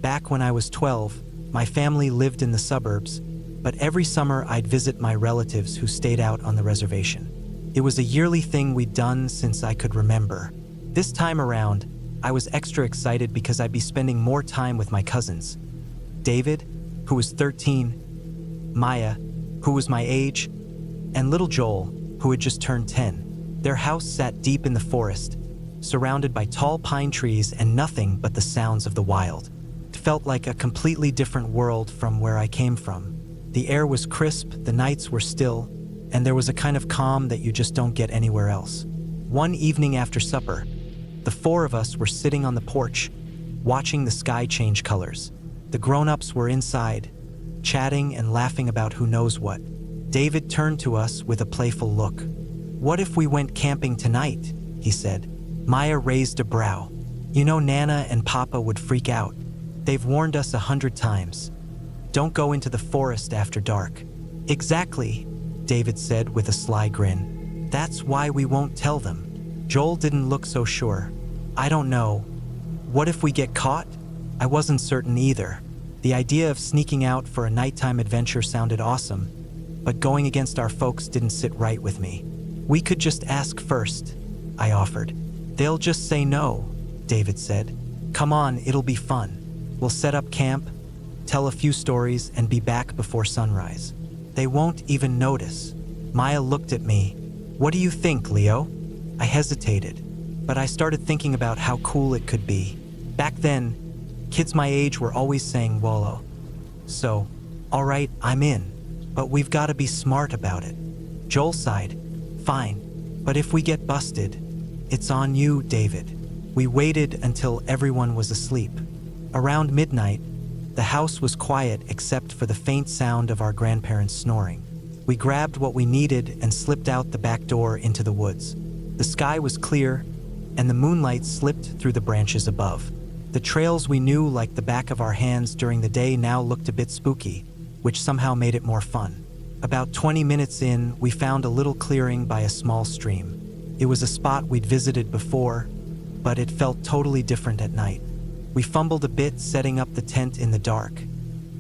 Back when I was 12, my family lived in the suburbs, but every summer I'd visit my relatives who stayed out on the reservation. It was a yearly thing we'd done since I could remember. This time around, I was extra excited because I'd be spending more time with my cousins. David, who was 13, Maya, who was my age, and little Joel, who had just turned 10. Their house sat deep in the forest, surrounded by tall pine trees and nothing but the sounds of the wild. It felt like a completely different world from where I came from. The air was crisp, the nights were still, and there was a kind of calm that you just don't get anywhere else. One evening after supper, the four of us were sitting on the porch, watching the sky change colors. The grown-ups were inside, chatting and laughing about who knows what. David turned to us with a playful look. "What if we went camping tonight?" he said. Maya raised a brow. "You know, Nana and Papa would freak out. They've warned us 100 times. Don't go into the forest after dark." "Exactly," David said with a sly grin. "That's why we won't tell them." Joel didn't look so sure. "I don't know. What if we get caught?" I wasn't certain either. The idea of sneaking out for a nighttime adventure sounded awesome, but going against our folks didn't sit right with me. "We could just ask first," I offered. "They'll just say no," David said. "Come on, it'll be fun. We'll set up camp, tell a few stories, and be back before sunrise. They won't even notice." Maya looked at me. "What do you think, Leo?" I hesitated, but I started thinking about how cool it could be. Back then, kids my age were always saying "Wallow." So, all right, I'm in, but we've got to be smart about it. Joel sighed. "Fine, but if we get busted, it's on you, David." We waited until everyone was asleep. Around midnight, the house was quiet except for the faint sound of our grandparents snoring. We grabbed what we needed and slipped out the back door into the woods. The sky was clear, and the moonlight slipped through the branches above. The trails we knew like the back of our hands during the day now looked a bit spooky, which somehow made it more fun. About 20 minutes in, we found a little clearing by a small stream. It was a spot we'd visited before, but it felt totally different at night. We fumbled a bit setting up the tent in the dark,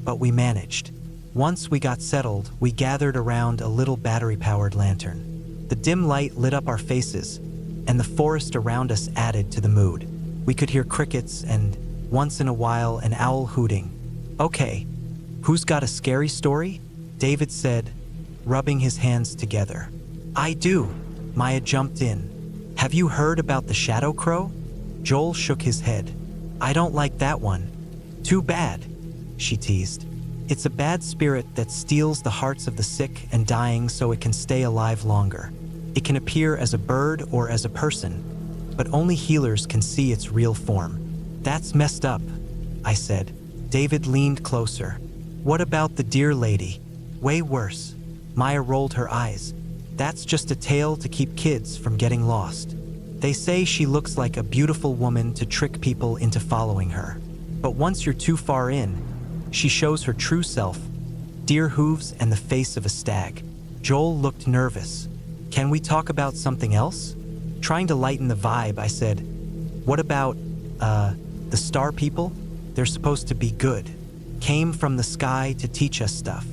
but we managed. Once we got settled, we gathered around a little battery-powered lantern. The dim light lit up our faces, and the forest around us added to the mood. We could hear crickets and, once in a while, an owl hooting. "Okay, who's got a scary story?" David said, rubbing his hands together. "I do," Maya jumped in. "Have you heard about the shadow crow?" Joel shook his head. "I don't like that one." "Too bad," she teased. "It's a bad spirit that steals the hearts of the sick and dying so it can stay alive longer. It can appear as a bird or as a person, but only healers can see its real form." "That's messed up," I said. David leaned closer. "What about the deer lady?" "Way worse." Maya rolled her eyes. "That's just a tale to keep kids from getting lost. They say she looks like a beautiful woman to trick people into following her. But once you're too far in, she shows her true self, deer hooves and the face of a stag." Joel looked nervous. "Can we talk about something else?" Trying to lighten the vibe, I said, "What about, the star people? They're supposed to be good. Came from the sky to teach us stuff."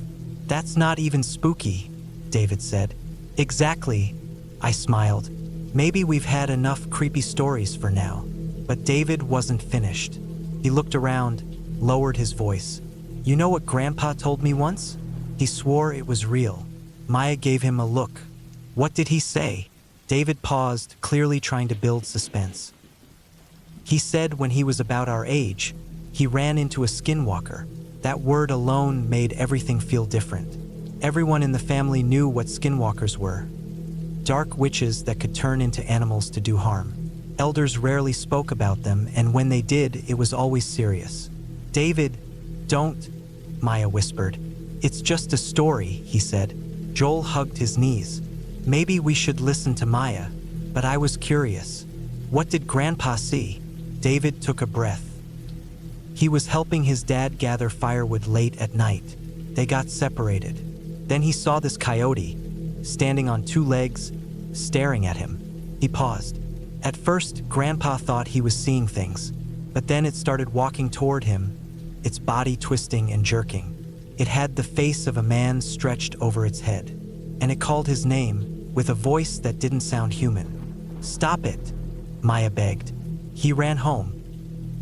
"That's not even spooky," David said. "Exactly," I smiled. "Maybe we've had enough creepy stories for now." But David wasn't finished. He looked around, lowered his voice. "You know what Grandpa told me once? He swore it was real." Maya gave him a look. "What did he say?" David paused, clearly trying to build suspense. "He said when he was about our age, he ran into a skinwalker. That word alone made everything feel different. Everyone in the family knew what skinwalkers were. Dark witches that could turn into animals to do harm. Elders rarely spoke about them, and when they did, it was always serious." "David, don't," Maya whispered. "It's just a story," he said. Joel hugged his knees. "Maybe we should listen to Maya," but I was curious. "What did Grandpa see?" David took a breath. "He was helping his dad gather firewood late at night. They got separated. Then he saw this coyote, standing on two legs, staring at him." He paused. "At first, Grandpa thought he was seeing things, but then it started walking toward him, its body twisting and jerking. It had the face of a man stretched over its head, and it called his name with a voice that didn't sound human. "Stop it," Maya begged. He ran home.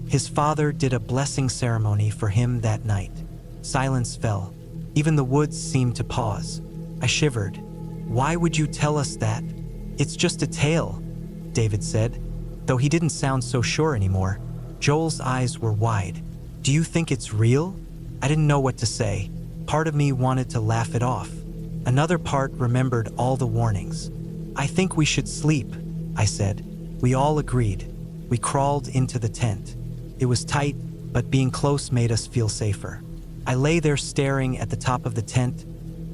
His father did a blessing ceremony for him that night. Silence fell. Even the woods seemed to pause. I shivered. "Why would you tell us that?" "It's just a tale," David said, though he didn't sound so sure anymore. Joel's eyes were wide. "Do you think it's real?" I didn't know what to say. Part of me wanted to laugh it off. Another part remembered all the warnings. "I think we should sleep," I said. We all agreed. We crawled into the tent. It was tight, but being close made us feel safer. I lay there staring at the top of the tent,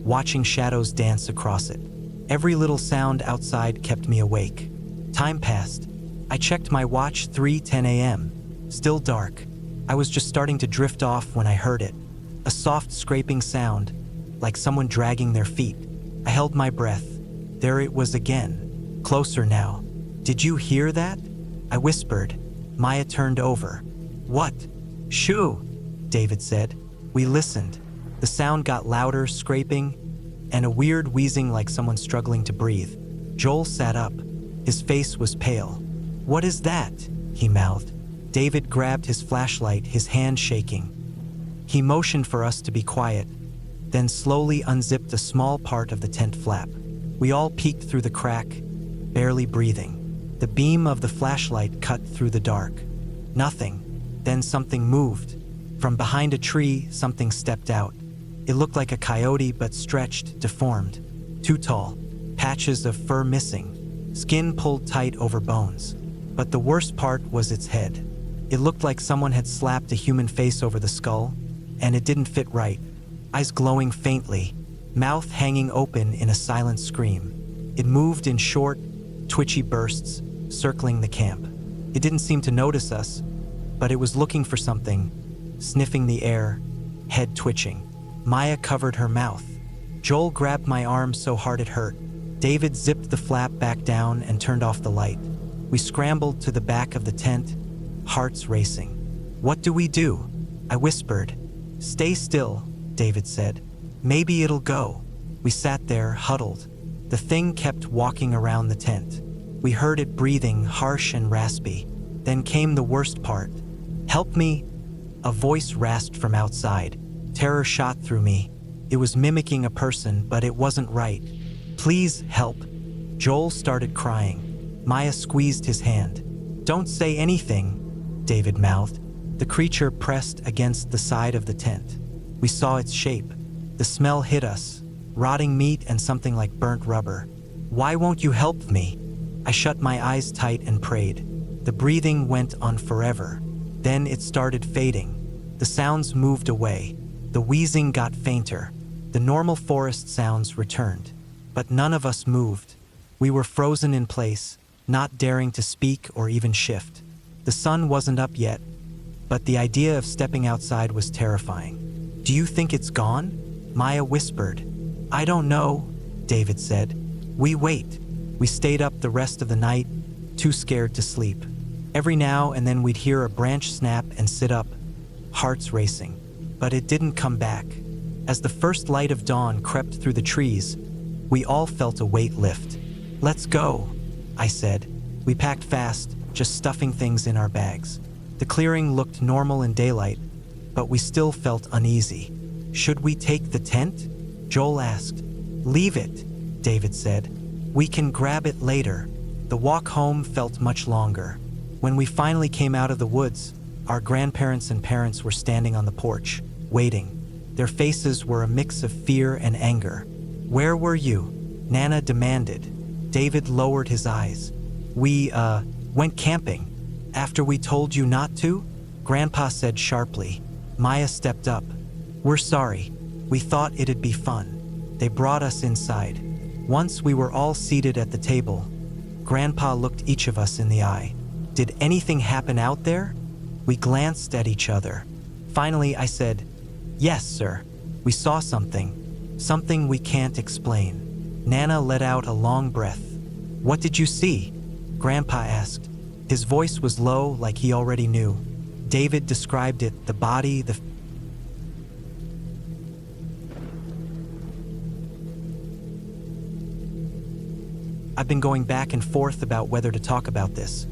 watching shadows dance across it. Every little sound outside kept me awake. Time passed. I checked my watch, 3:10 a.m. Still dark. I was just starting to drift off when I heard it. A soft scraping sound, like someone dragging their feet. I held my breath. There it was again. Closer now. "Did you hear that?" I whispered. Maya turned over. "What?" "Shoo," David said. We listened. The sound got louder, scraping, and a weird wheezing like someone struggling to breathe. Joel sat up. His face was pale. "What is that?" he mouthed. David grabbed his flashlight, his hand shaking. He motioned for us to be quiet, then slowly unzipped a small part of the tent flap. We all peeked through the crack, barely breathing. The beam of the flashlight cut through the dark. Nothing. Then something moved. From behind a tree, something stepped out. It looked like a coyote, but stretched, deformed. Too tall. Patches of fur missing. Skin pulled tight over bones. But the worst part was its head. It looked like someone had slapped a human face over the skull, and it didn't fit right. Eyes glowing faintly, mouth hanging open in a silent scream. It moved in short, twitchy bursts, circling the camp. It didn't seem to notice us, but it was looking for something, sniffing the air, head twitching. Maya covered her mouth. Joel grabbed my arm so hard it hurt. David zipped the flap back down and turned off the light. We scrambled to the back of the tent, hearts racing. "What do we do?" I whispered. "Stay still," David said. "Maybe it'll go." We sat there, huddled. The thing kept walking around the tent. We heard it breathing, harsh and raspy. Then came the worst part. "Help me!" A voice rasped from outside. Terror shot through me. It was mimicking a person, but it wasn't right. "Please help." Joel started crying. Maya squeezed his hand. "Don't say anything," David mouthed. The creature pressed against the side of the tent. We saw its shape. The smell hit us, rotting meat and something like burnt rubber. "Why won't you help me?" I shut my eyes tight and prayed. The breathing went on forever. Then it started fading. The sounds moved away. The wheezing got fainter. The normal forest sounds returned. But none of us moved. We were frozen in place, not daring to speak or even shift. The sun wasn't up yet, but the idea of stepping outside was terrifying. "Do you think it's gone?" Maya whispered. "I don't know," David said. "We wait." We stayed up the rest of the night, too scared to sleep. Every now and then we'd hear a branch snap and sit up, hearts racing. But it didn't come back. As the first light of dawn crept through the trees, we all felt a weight lift. "Let's go," I said. We packed fast, just stuffing things in our bags. The clearing looked normal in daylight, but we still felt uneasy. "Should we take the tent?" Joel asked. "Leave it," David said. "We can grab it later." The walk home felt much longer. When we finally came out of the woods, our grandparents and parents were standing on the porch, waiting. Their faces were a mix of fear and anger. "Where were you?" Nana demanded. David lowered his eyes. We went camping." "After we told you not to?" Grandpa said sharply. Maya stepped up. "We're sorry. We thought it'd be fun." They brought us inside. Once we were all seated at the table, Grandpa looked each of us in the eye. "Did anything happen out there?" We glanced at each other. Finally, I said, "Yes, sir. We saw something. Something we can't explain." Nana let out a long breath. "What did you see?" Grandpa asked. His voice was low, like he already knew. David described it, the body, the I've been going back and forth about whether to talk about this,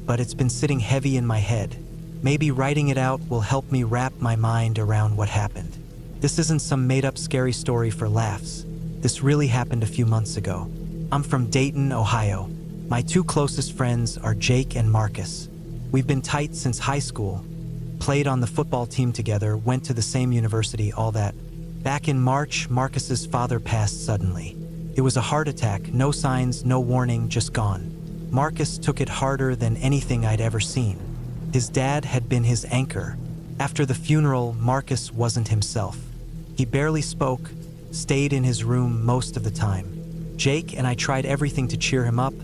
but it's been sitting heavy in my head. Maybe writing it out will help me wrap my mind around what happened. This isn't some made-up scary story for laughs. This really happened a few months ago. I'm from Dayton, Ohio. My two closest friends are Jake and Marcus. We've been tight since high school, played on the football team together, went to the same university, all that. Back in March, Marcus's father passed suddenly. It was a heart attack, no signs, no warning, just gone. Marcus took it harder than anything I'd ever seen. His dad had been his anchor. After the funeral, Marcus wasn't himself. He barely spoke, stayed in his room most of the time. Jake and I tried everything to cheer him up,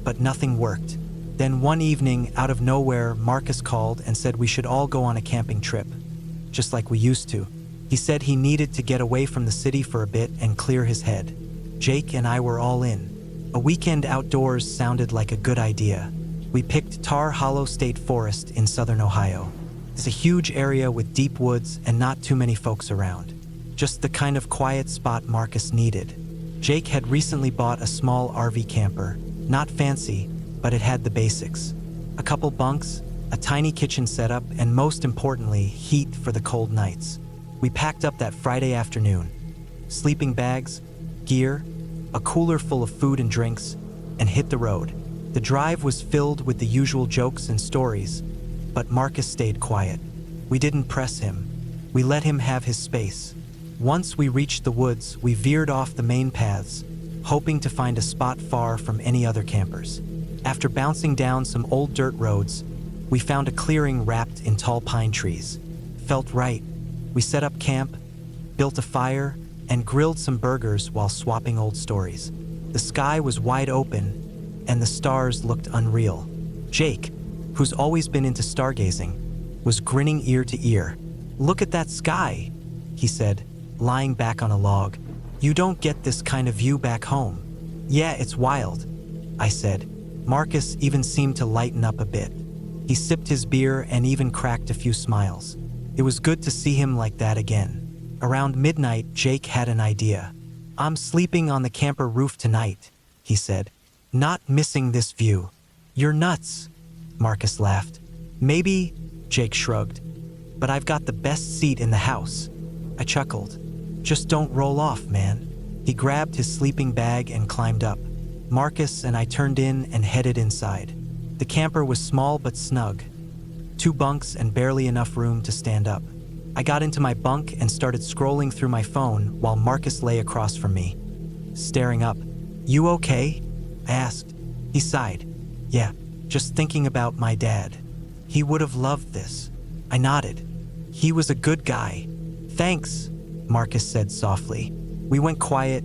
but nothing worked. Then one evening, out of nowhere, Marcus called and said we should all go on a camping trip, just like we used to. He said he needed to get away from the city for a bit and clear his head. Jake and I were all in. A weekend outdoors sounded like a good idea. We picked Tar Hollow State Forest in southern Ohio. It's a huge area with deep woods and not too many folks around. Just the kind of quiet spot Marcus needed. Jake had recently bought a small RV camper. Not fancy, but it had the basics. A couple bunks, a tiny kitchen setup, and most importantly, heat for the cold nights. We packed up that Friday afternoon. Sleeping bags, gear, a cooler full of food and drinks, and hit the road. The drive was filled with the usual jokes and stories, but Marcus stayed quiet. We didn't press him. We let him have his space. Once we reached the woods, we veered off the main paths, hoping to find a spot far from any other campers. After bouncing down some old dirt roads, we found a clearing wrapped in tall pine trees. Felt right. We set up camp, built a fire, and grilled some burgers while swapping old stories. The sky was wide open, and the stars looked unreal. Jake, who's always been into stargazing, was grinning ear to ear. "Look at that sky," he said, lying back on a log. "You don't get this kind of view back home." "Yeah, it's wild," I said. Marcus even seemed to lighten up a bit. He sipped his beer and even cracked a few smiles. It was good to see him like that again. Around midnight, Jake had an idea. "I'm sleeping on the camper roof tonight," he said. "Not missing this view." "You're nuts," Marcus laughed. "Maybe," Jake shrugged, "but I've got the best seat in the house." I chuckled. "Just don't roll off, man." He grabbed his sleeping bag and climbed up. Marcus and I turned in and headed inside. The camper was small but snug. 2 bunks and barely enough room to stand up. I got into my bunk and started scrolling through my phone while Marcus lay across from me, staring up. "You okay?" I asked. He sighed. "Yeah, just thinking about my dad. He would have loved this." I nodded. "He was a good guy." "Thanks," Marcus said softly. We went quiet,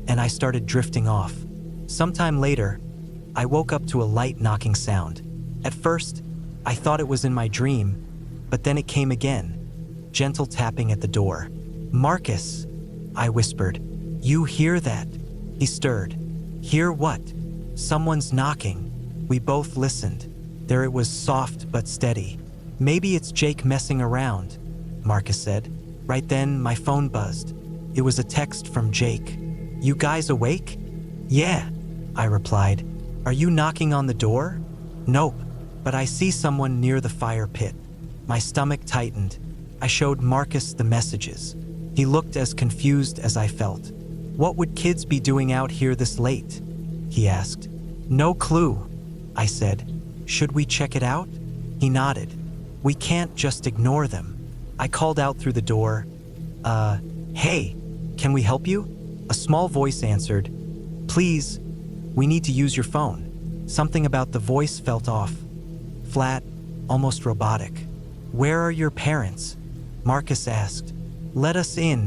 and I started drifting off. Sometime later, I woke up to a light knocking sound. At first, I thought it was in my dream, but then it came again. Gentle tapping at the door. "Marcus," I whispered. "You hear that?" He stirred. "Hear what?" "Someone's knocking." We both listened. There it was, soft but steady. "Maybe it's Jake messing around," Marcus said. Right then, my phone buzzed. It was a text from Jake. "You guys awake?" "Yeah," I replied. "Are you knocking on the door?" "Nope, but I see someone near the fire pit." My stomach tightened. I showed Marcus the messages. He looked as confused as I felt. "What would kids be doing out here this late?" he asked. "No clue," I said. "Should we check it out?" He nodded. "We can't just ignore them." I called out through the door. Hey, can we help you?" A small voice answered. "Please, we need to use your phone." Something about the voice felt off. Flat, almost robotic. "Where are your parents?" Marcus asked. "Let us in,"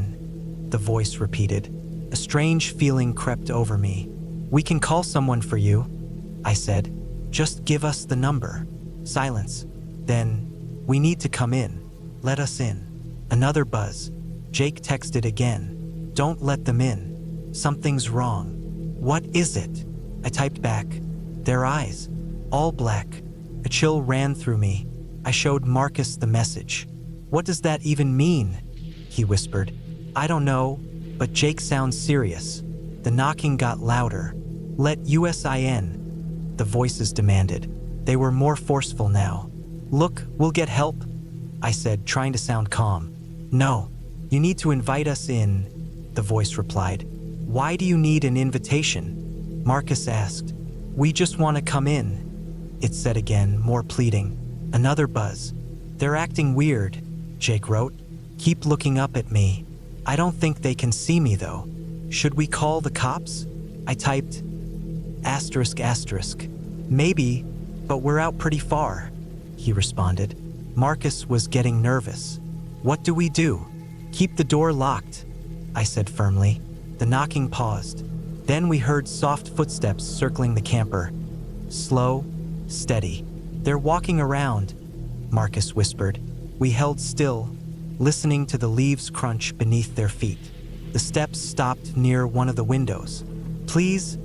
the voice repeated. A strange feeling crept over me. "We can call someone for you," I said. "Just give us the number." Silence. Then, "We need to come in. Let us in." Another buzz. Jake texted again. "Don't let them in. Something's wrong." "What is it?" I typed back. "Their eyes. All black." A chill ran through me. I showed Marcus the message. "What does that even mean?" he whispered. "I don't know, but Jake sounds serious." The knocking got louder. Let us in, the voices demanded. They were more forceful now. Look, we'll get help, I said, trying to sound calm. No, you need to invite us in, the voice replied. Why do you need an invitation? Marcus asked. We just want to come in, it said again, more pleading. Another buzz. They're acting weird, Jake wrote. Keep looking up at me. I don't think they can see me though. Should we call the cops? I typed ***. Maybe, but we're out pretty far, he responded. Marcus was getting nervous. What do we do? Keep the door locked, I said firmly. The knocking paused. Then we heard soft footsteps circling the camper. Slow, steady. They're walking around, Marcus whispered. We held still, listening to the leaves crunch beneath their feet. The steps stopped near one of the windows. Please,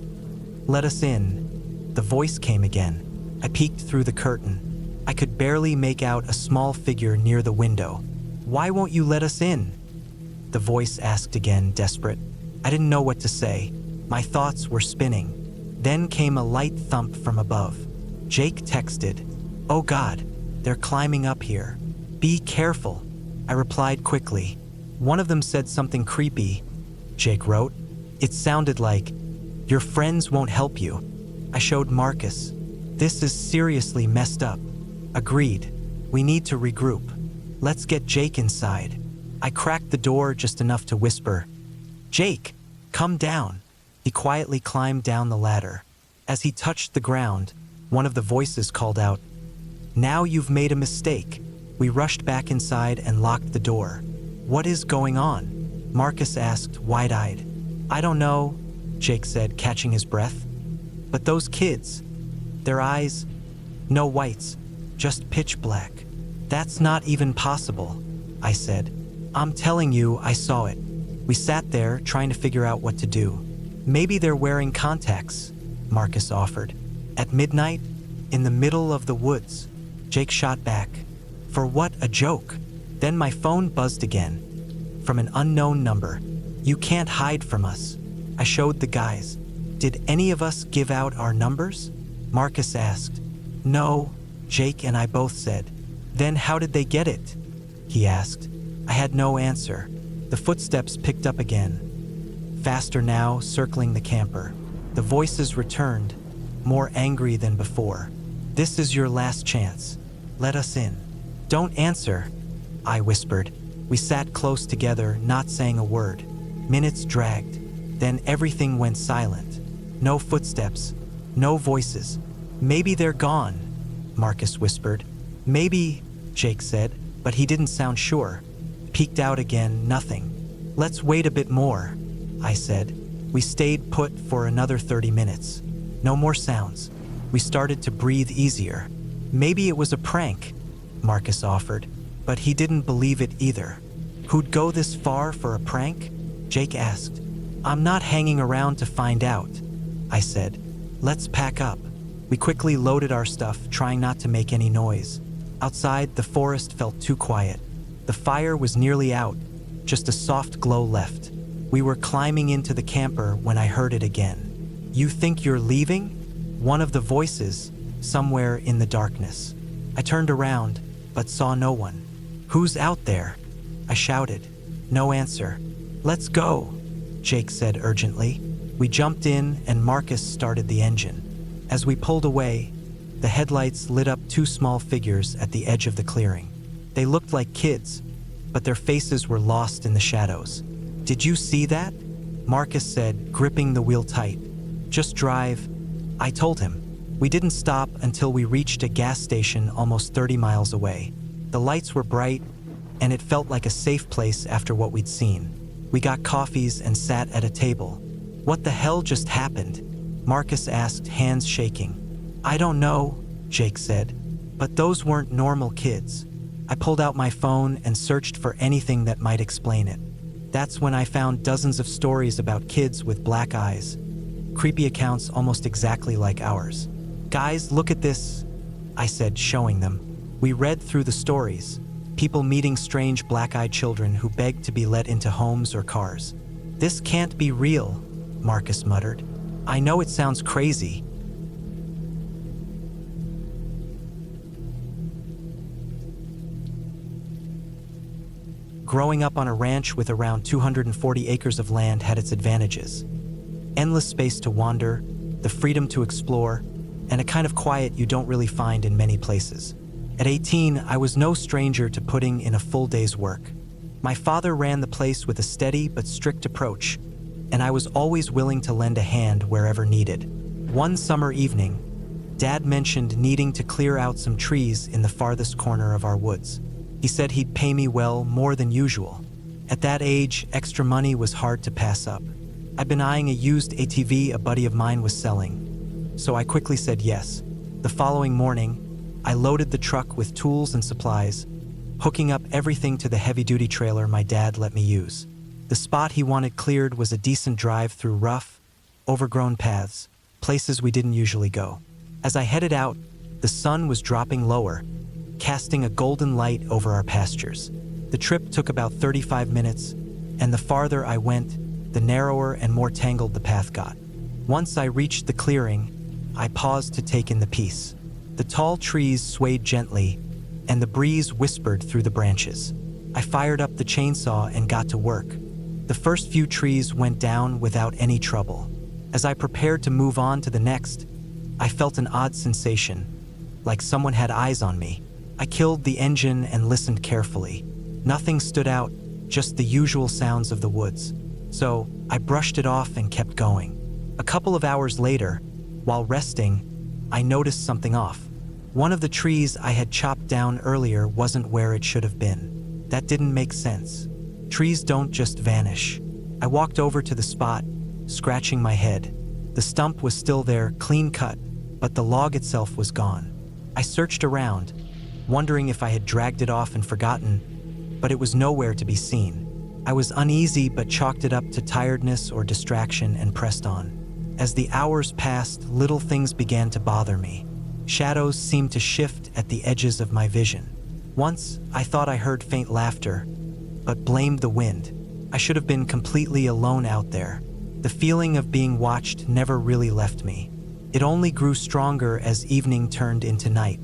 let us in. The voice came again. I peeked through the curtain. I could barely make out a small figure near the window. Why won't you let us in? The voice asked again, desperate. I didn't know what to say. My thoughts were spinning. Then came a light thump from above. Jake texted, "Oh God, they're climbing up here. Be careful," I replied quickly. One of them said something creepy, Jake wrote. It sounded like, "Your friends won't help you." I showed Marcus. This is seriously messed up. Agreed. We need to regroup. Let's get Jake inside. I cracked the door just enough to whisper, "Jake, come down." He quietly climbed down the ladder. As he touched the ground, one of the voices called out, "Now you've made a mistake." We rushed back inside and locked the door. What is going on? Marcus asked, wide-eyed. I don't know, Jake said, catching his breath. But those kids, their eyes, no whites, just pitch black. That's not even possible, I said. I'm telling you, I saw it. We sat there trying to figure out what to do. Maybe they're wearing contacts, Marcus offered. At midnight, in the middle of the woods, Jake shot back. For what a joke. Then my phone buzzed again. From an unknown number. You can't hide from us. I showed the guys. Did any of us give out our numbers? Marcus asked. No, Jake and I both said. Then how did they get it? He asked. I had no answer. The footsteps picked up again. Faster now, circling the camper. The voices returned, more angry than before. This is your last chance. Let us in. Don't answer, I whispered. We sat close together, not saying a word. Minutes dragged. Then everything went silent. No footsteps, no voices. Maybe they're gone, Marcus whispered. Maybe, Jake said, but he didn't sound sure. Peeked out again, nothing. Let's wait a bit more, I said. We stayed put for another 30 minutes. No more sounds. We started to breathe easier. Maybe it was a prank, Marcus offered, but he didn't believe it either. Who'd go this far for a prank? Jake asked. I'm not hanging around to find out, I said. Let's pack up. We quickly loaded our stuff, trying not to make any noise. Outside, the forest felt too quiet. The fire was nearly out, just a soft glow left. We were climbing into the camper when I heard it again. You think you're leaving? One of the voices, somewhere in the darkness. I turned around, but saw no one. Who's out there? I shouted. No answer. Let's go, Jake said urgently. We jumped in and Marcus started the engine. As we pulled away, the headlights lit up two small figures at the edge of the clearing. They looked like kids, but their faces were lost in the shadows. Did you see that? Marcus said, gripping the wheel tight. Just drive, I told him. We didn't stop until we reached a gas station almost 30 miles away. The lights were bright, and it felt like a safe place after what we'd seen. We got coffees and sat at a table. What the hell just happened? Marcus asked, hands shaking. I don't know, Jake said, but those weren't normal kids. I pulled out my phone and searched for anything that might explain it. That's when I found dozens of stories about kids with black eyes. Creepy accounts almost exactly like ours. Guys, look at this, I said, showing them. We read through the stories. People meeting strange black-eyed children who begged to be let into homes or cars. This can't be real, Marcus muttered. I know it sounds crazy. Growing up on a ranch with around 240 acres of land had its advantages. Endless space to wander, the freedom to explore, and a kind of quiet you don't really find in many places. At 18, I was no stranger to putting in a full day's work. My father ran the place with a steady but strict approach, and I was always willing to lend a hand wherever needed. One summer evening, Dad mentioned needing to clear out some trees in the farthest corner of our woods. He said he'd pay me well, more than usual. At that age, extra money was hard to pass up. I'd been eyeing a used ATV a buddy of mine was selling, so I quickly said yes. The following morning, I loaded the truck with tools and supplies, hooking up everything to the heavy-duty trailer my dad let me use. The spot he wanted cleared was a decent drive through rough, overgrown paths, places we didn't usually go. As I headed out, the sun was dropping lower, casting a golden light over our pastures. The trip took about 35 minutes, and the farther I went, the narrower and more tangled the path got. Once I reached the clearing, I paused to take in the peace. The tall trees swayed gently, and the breeze whispered through the branches. I fired up the chainsaw and got to work. The first few trees went down without any trouble. As I prepared to move on to the next, I felt an odd sensation, like someone had eyes on me. I killed the engine and listened carefully. Nothing stood out, just the usual sounds of the woods. So I brushed it off and kept going. A couple of hours later, while resting, I noticed something off. One of the trees I had chopped down earlier wasn't where it should have been. That didn't make sense. Trees don't just vanish. I walked over to the spot, scratching my head. The stump was still there, clean cut, but the log itself was gone. I searched around, wondering if I had dragged it off and forgotten, but it was nowhere to be seen. I was uneasy but chalked it up to tiredness or distraction and pressed on. As the hours passed, little things began to bother me. Shadows seemed to shift at the edges of my vision. Once, I thought I heard faint laughter, but blamed the wind. I should have been completely alone out there. The feeling of being watched never really left me. It only grew stronger as evening turned into night.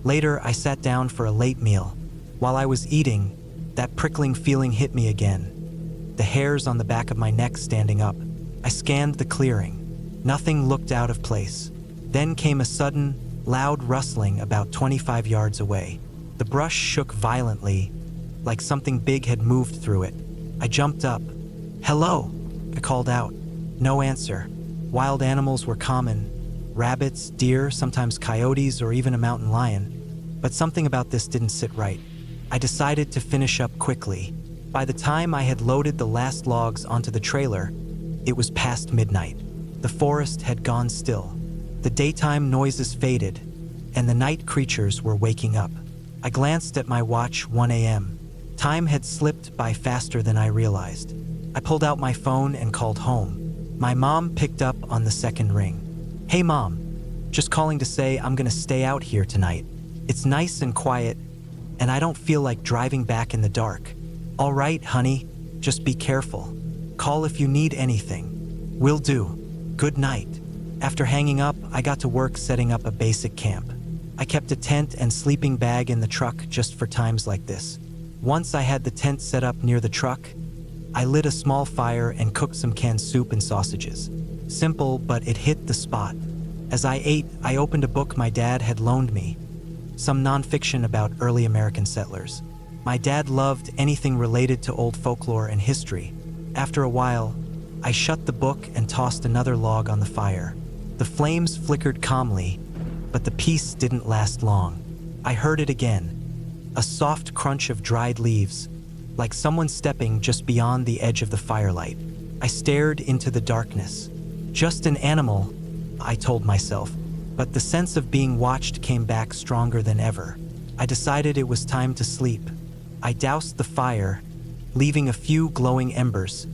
Later, I sat down for a late meal. While I was eating, that prickling feeling hit me again, the hairs on the back of my neck standing up. I scanned the clearing. Nothing looked out of place. Then came a sudden, loud rustling about 25 yards away. The brush shook violently, like something big had moved through it. I jumped up. "Hello," I called out. No answer. Wild animals were common. Rabbits, deer, sometimes coyotes, or even a mountain lion. But something about this didn't sit right. I decided to finish up quickly. By the time I had loaded the last logs onto the trailer, it was past midnight. The forest had gone still. The daytime noises faded, and the night creatures were waking up. I glanced at my watch, 1 a.m. Time had slipped by faster than I realized. I pulled out my phone and called home. My mom picked up on the second ring. "Hey Mom, just calling to say I'm gonna stay out here tonight. It's nice and quiet, and I don't feel like driving back in the dark." "All right, honey, just be careful. Call if you need anything." "Will do. Good night." After hanging up, I got to work setting up a basic camp. I kept a tent and sleeping bag in the truck just for times like this. Once I had the tent set up near the truck, I lit a small fire and cooked some canned soup and sausages. Simple, but it hit the spot. As I ate, I opened a book my dad had loaned me, some nonfiction about early American settlers. My dad loved anything related to old folklore and history. After a while, I shut the book and tossed another log on the fire. The flames flickered calmly, but the peace didn't last long. I heard it again, a soft crunch of dried leaves, like someone stepping just beyond the edge of the firelight. I stared into the darkness. Just an animal, I told myself, but the sense of being watched came back stronger than ever. I decided it was time to sleep. I doused the fire, leaving a few glowing embers,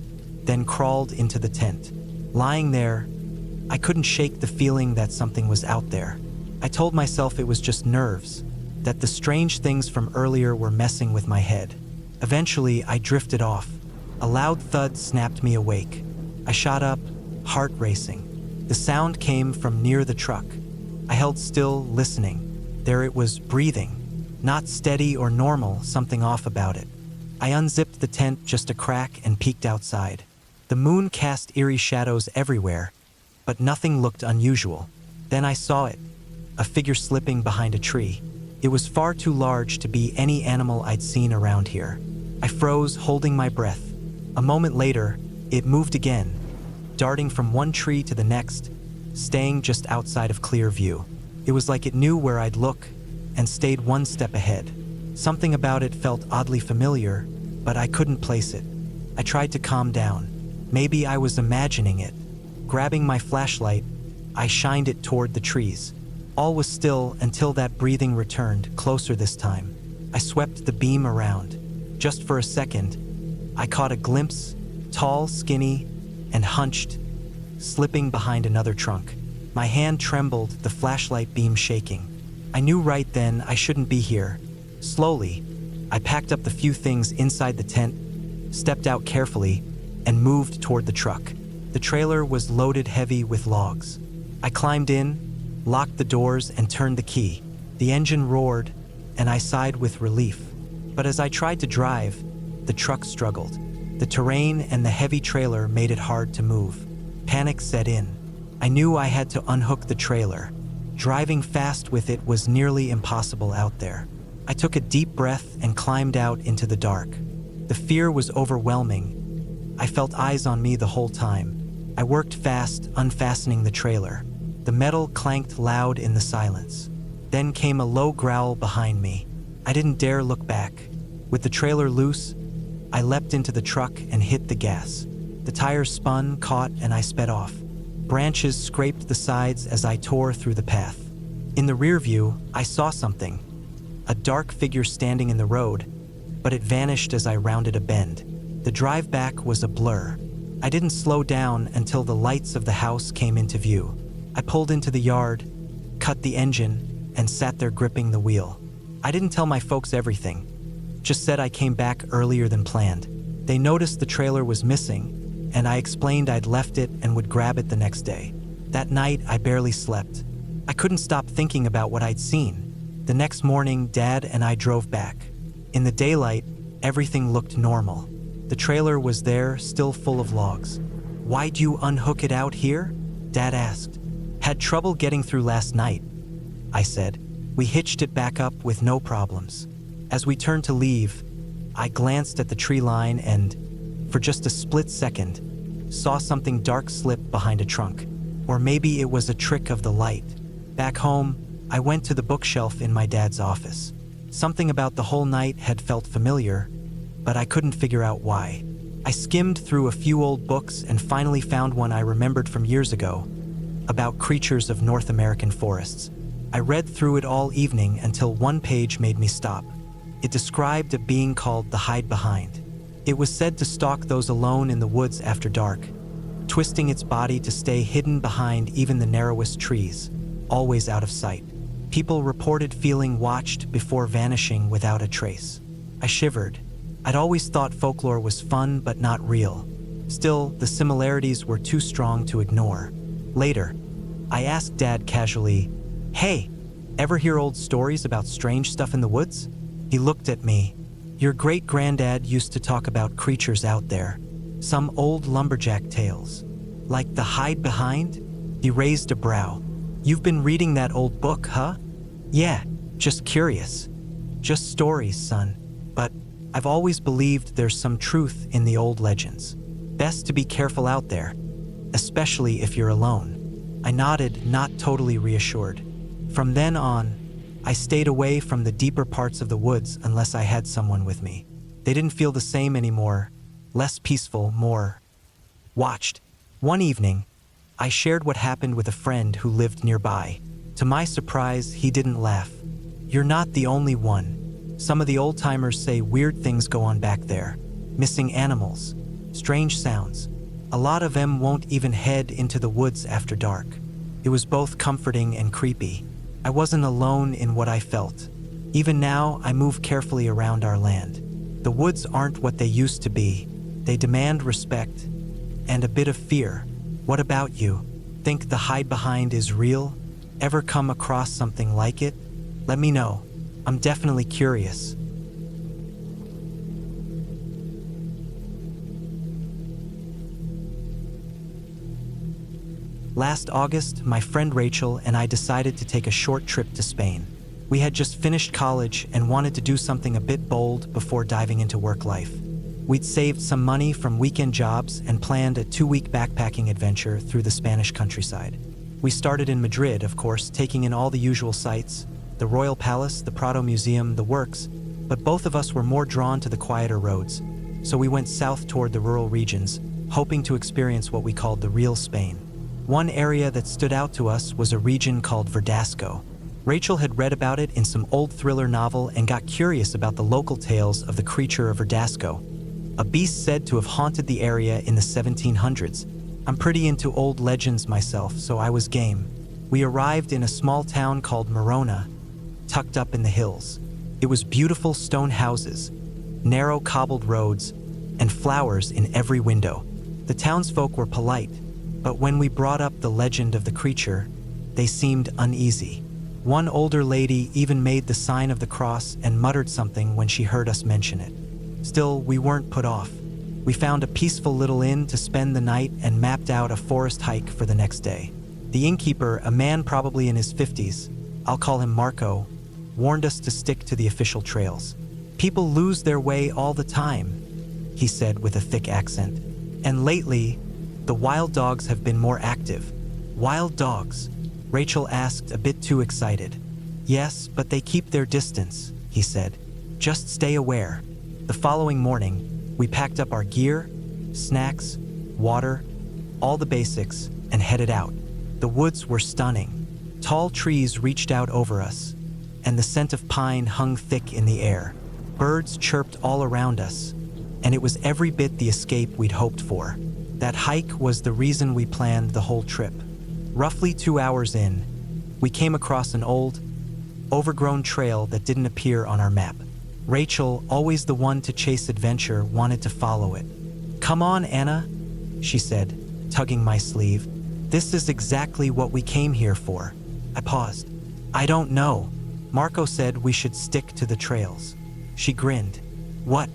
then crawled into the tent. Lying there, I couldn't shake the feeling that something was out there. I told myself it was just nerves, that the strange things from earlier were messing with my head. Eventually, I drifted off. A loud thud snapped me awake. I shot up, heart racing. The sound came from near the truck. I held still, listening. There it was, breathing. Not steady or normal, something off about it. I unzipped the tent just a crack and peeked outside. The moon cast eerie shadows everywhere, but nothing looked unusual. Then I saw it, a figure slipping behind a tree. It was far too large to be any animal I'd seen around here. I froze, holding my breath. A moment later, it moved again, darting from one tree to the next, staying just outside of clear view. It was like it knew where I'd look and stayed one step ahead. Something about it felt oddly familiar, but I couldn't place it. I tried to calm down. Maybe I was imagining it. Grabbing my flashlight, I shined it toward the trees. All was still until that breathing returned, closer this time. I swept the beam around. Just for a second, I caught a glimpse, tall, skinny, and hunched, slipping behind another trunk. My hand trembled, the flashlight beam shaking. I knew right then I shouldn't be here. Slowly, I packed up the few things inside the tent, stepped out carefully, and moved toward the truck. The trailer was loaded heavy with logs. I climbed in, locked the doors, and turned the key. The engine roared, and I sighed with relief. But as I tried to drive, the truck struggled. The terrain and the heavy trailer made it hard to move. Panic set in. I knew I had to unhook the trailer. Driving fast with it was nearly impossible out there. I took a deep breath and climbed out into the dark. The fear was overwhelming. I felt eyes on me the whole time. I worked fast, unfastening the trailer. The metal clanked loud in the silence. Then came a low growl behind me. I didn't dare look back. With the trailer loose, I leapt into the truck and hit the gas. The tires spun, caught, and I sped off. Branches scraped the sides as I tore through the path. In the rear view, I saw something. A dark figure standing in the road, but it vanished as I rounded a bend. The drive back was a blur. I didn't slow down until the lights of the house came into view. I pulled into the yard, cut the engine, and sat there gripping the wheel. I didn't tell my folks everything, just said I came back earlier than planned. They noticed the trailer was missing, and I explained I'd left it and would grab it the next day. That night, I barely slept. I couldn't stop thinking about what I'd seen. The next morning, Dad and I drove back. In the daylight, everything looked normal. The trailer was there, still full of logs. "Why'd you unhook it out here?" Dad asked. "Had trouble getting through last night," I said. "We hitched it back up with no problems." As we turned to leave, I glanced at the tree line and, for just a split second, saw something dark slip behind a trunk. Or maybe it was a trick of the light. Back home, I went to the bookshelf in my dad's office. Something about the whole night had felt familiar, but I couldn't figure out why. I skimmed through a few old books and finally found one I remembered from years ago, about creatures of North American forests. I read through it all evening until one page made me stop. It described a being called the Hide Behind. It was said to stalk those alone in the woods after dark, twisting its body to stay hidden behind even the narrowest trees, always out of sight. People reported feeling watched before vanishing without a trace. I shivered. I'd always thought folklore was fun but not real. Still, the similarities were too strong to ignore. Later, I asked Dad casually, "Hey, ever hear old stories about strange stuff in the woods?" He looked at me. "Your great-granddad used to talk about creatures out there. Some old lumberjack tales. Like the Hide Behind?" He raised a brow. "You've been reading that old book, huh?" "Yeah, just curious. Just stories, son. But I've always believed there's some truth in the old legends. Best to be careful out there, especially if you're alone." I nodded, not totally reassured. From then on, I stayed away from the deeper parts of the woods unless I had someone with me. They didn't feel the same anymore, less peaceful, more watched. One evening, I shared what happened with a friend who lived nearby. To my surprise, he didn't laugh. "You're not the only one. Some of the old-timers say weird things go on back there. Missing animals, strange sounds. A lot of them won't even head into the woods after dark." It was both comforting and creepy. I wasn't alone in what I felt. Even now, I move carefully around our land. The woods aren't what they used to be. They demand respect and a bit of fear. What about you? Think the hide behind is real? Ever come across something like it? Let me know. I'm definitely curious. Last August, my friend Rachel and I decided to take a short trip to Spain. We had just finished college and wanted to do something a bit bold before diving into work life. We'd saved some money from weekend jobs and planned a 2-week backpacking adventure through the Spanish countryside. We started in Madrid, of course, taking in all the usual sights, the Royal Palace, the Prado Museum, the works, but both of us were more drawn to the quieter roads, so we went south toward the rural regions, hoping to experience what we called the real Spain. One area that stood out to us was a region called Verdasco. Rachel had read about it in some old thriller novel and got curious about the local tales of the creature of Verdasco, a beast said to have haunted the area in the 1700s. I'm pretty into old legends myself, so I was game. We arrived in a small town called Morona, tucked up in the hills. It was beautiful stone houses, narrow cobbled roads, and flowers in every window. The townsfolk were polite, but when we brought up the legend of the creature, they seemed uneasy. One older lady even made the sign of the cross and muttered something when she heard us mention it. Still, we weren't put off. We found a peaceful little inn to spend the night and mapped out a forest hike for the next day. The innkeeper, a man probably in his 50s, I'll call him Marco, warned us to stick to the official trails. People lose their way all the time, he said with a thick accent. And lately, the wild dogs have been more active. Wild dogs? Rachel asked, a bit too excited. Yes, but they keep their distance, he said. Just stay aware. The following morning, we packed up our gear, snacks, water, all the basics, and headed out. The woods were stunning. Tall trees reached out over us, and the scent of pine hung thick in the air. Birds chirped all around us, and it was every bit the escape we'd hoped for. That hike was the reason we planned the whole trip. Roughly 2 hours in, we came across an old, overgrown trail that didn't appear on our map. Rachel, always the one to chase adventure, wanted to follow it. Come on, Anna, she said, tugging my sleeve. This is exactly what we came here for. I paused. I don't know. Marco said we should stick to the trails. She grinned. What?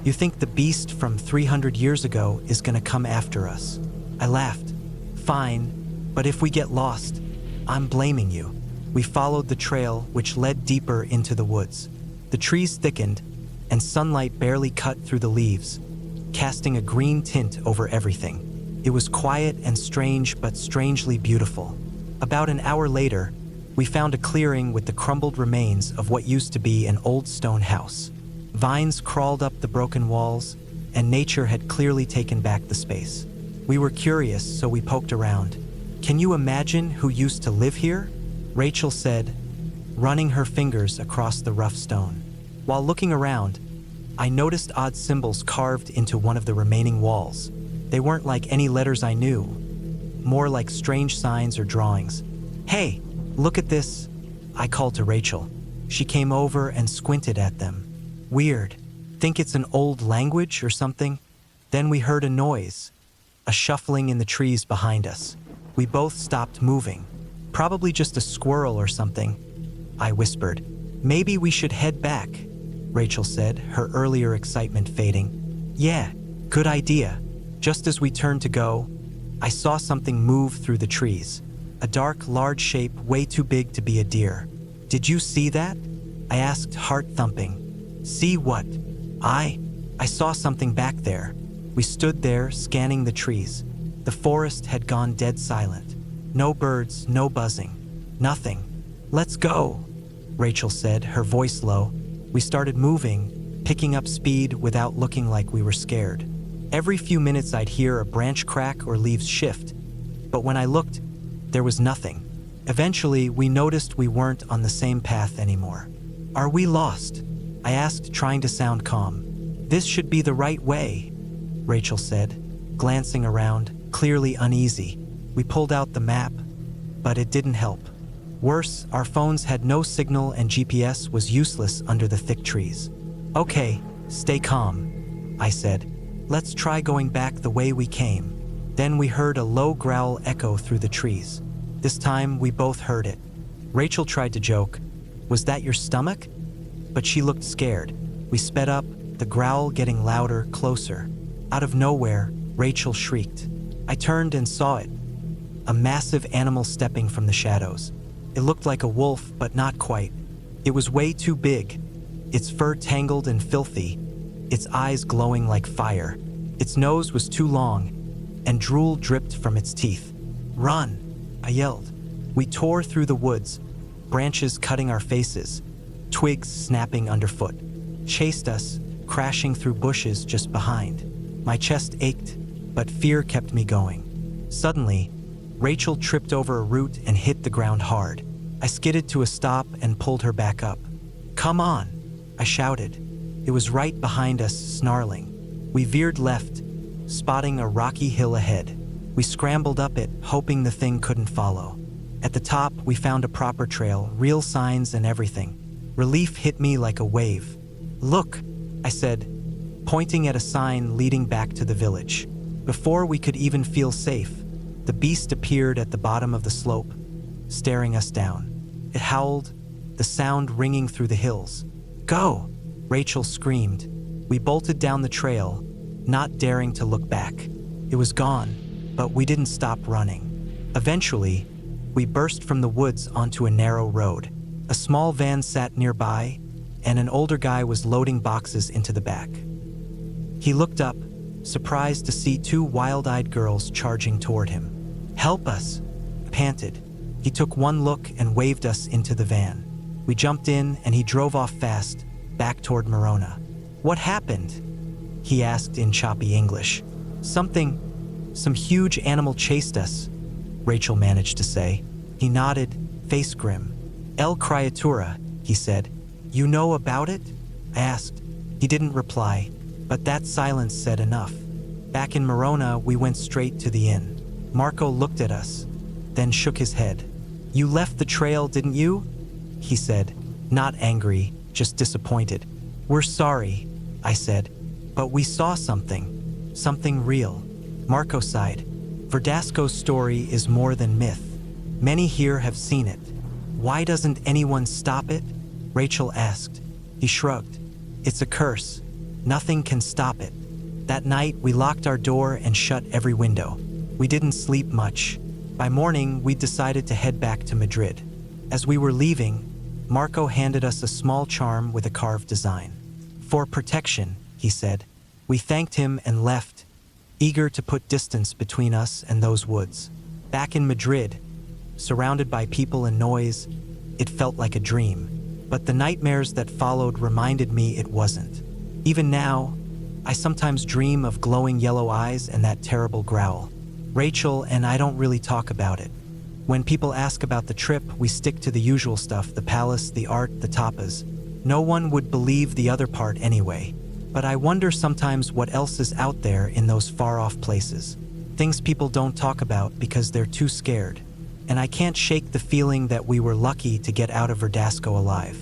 You think the beast from 300 years ago is gonna come after us? I laughed. Fine, but if we get lost, I'm blaming you. We followed the trail, which led deeper into the woods. The trees thickened, and sunlight barely cut through the leaves, casting a green tint over everything. It was quiet and strange, but strangely beautiful. About an hour later, we found a clearing with the crumbled remains of what used to be an old stone house. Vines crawled up the broken walls, and nature had clearly taken back the space. We were curious, so we poked around. Can you imagine who used to live here? Rachel said, running her fingers across the rough stone. While looking around, I noticed odd symbols carved into one of the remaining walls. They weren't like any letters I knew, more like strange signs or drawings. Hey, look at this, I called to Rachel. She came over and squinted at them. Weird. Think it's an old language or something? Then we heard a noise, a shuffling in the trees behind us. We both stopped moving. Probably just a squirrel or something, I whispered. Maybe we should head back, Rachel said, her earlier excitement fading. Yeah, good idea. Just as we turned to go, I saw something move through the trees. A dark, large shape way too big to be a deer. Did you see that? I asked, heart thumping. See what? I saw something back there. We stood there, scanning the trees. The forest had gone dead silent. No birds, no buzzing. Nothing. Let's go, Rachel said, her voice low. We started moving, picking up speed without looking like we were scared. Every few minutes I'd hear a branch crack or leaves shift, but when I looked, there was nothing. Eventually, we noticed we weren't on the same path anymore. Are we lost? I asked, trying to sound calm. This should be the right way, Rachel said, glancing around, clearly uneasy. We pulled out the map, but it didn't help. Worse, our phones had no signal and GPS was useless under the thick trees. Okay, stay calm, I said. Let's try going back the way we came. Then we heard a low growl echo through the trees. This time, we both heard it. Rachel tried to joke, "Was that your stomach?" But she looked scared. We sped up, the growl getting louder, closer. Out of nowhere, Rachel shrieked. I turned and saw it. A massive animal stepping from the shadows. It looked like a wolf, but not quite. It was way too big. Its fur tangled and filthy, its eyes glowing like fire. Its nose was too long, and drool dripped from its teeth. "Run!" I yelled. We tore through the woods, branches cutting our faces, twigs snapping underfoot. Chased us, crashing through bushes just behind. My chest ached, but fear kept me going. Suddenly, Rachel tripped over a root and hit the ground hard. I skidded to a stop and pulled her back up. "Come on!" I shouted. It was right behind us, snarling. We veered left, spotting a rocky hill ahead. We scrambled up it, hoping the thing couldn't follow. At the top, we found a proper trail, real signs and everything. Relief hit me like a wave. "Look," I said, pointing at a sign leading back to the village. Before we could even feel safe, the beast appeared at the bottom of the slope, staring us down. It howled, the sound ringing through the hills. "Go!" Rachel screamed. We bolted down the trail, not daring to look back. It was gone, but we didn't stop running. Eventually, we burst from the woods onto a narrow road. A small van sat nearby, and an older guy was loading boxes into the back. He looked up, surprised to see two wild-eyed girls charging toward him. "Help us!" I panted. He took one look and waved us into the van. We jumped in, and he drove off fast, back toward Morona. "What happened?" he asked in choppy English. Some huge animal chased us," Rachel managed to say. He nodded, face grim. "El Criatura," he said. "You know about it?" I asked. He didn't reply, but that silence said enough. Back in Morona, we went straight to the inn. Marco looked at us, then shook his head. "You left the trail, didn't you?" he said, not angry, just disappointed. "We're sorry," I said, "but we saw something real." Marco sighed. "Verdasco's story is more than myth. Many here have seen it. Why doesn't anyone stop it?" Rachel asked. He shrugged. "It's a curse. Nothing can stop it." That night, we locked our door and shut every window. We didn't sleep much. By morning, we decided to head back to Madrid. As we were leaving, Marco handed us a small charm with a carved design. "For protection," he said. We thanked him and left, eager to put distance between us and those woods. Back in Madrid, surrounded by people and noise, it felt like a dream. But the nightmares that followed reminded me it wasn't. Even now, I sometimes dream of glowing yellow eyes and that terrible growl. Rachel and I don't really talk about it. When people ask about the trip, we stick to the usual stuff, the palace, the art, the tapas. No one would believe the other part anyway. But I wonder sometimes what else is out there in those far-off places. Things people don't talk about because they're too scared. And I can't shake the feeling that we were lucky to get out of Verdasco alive.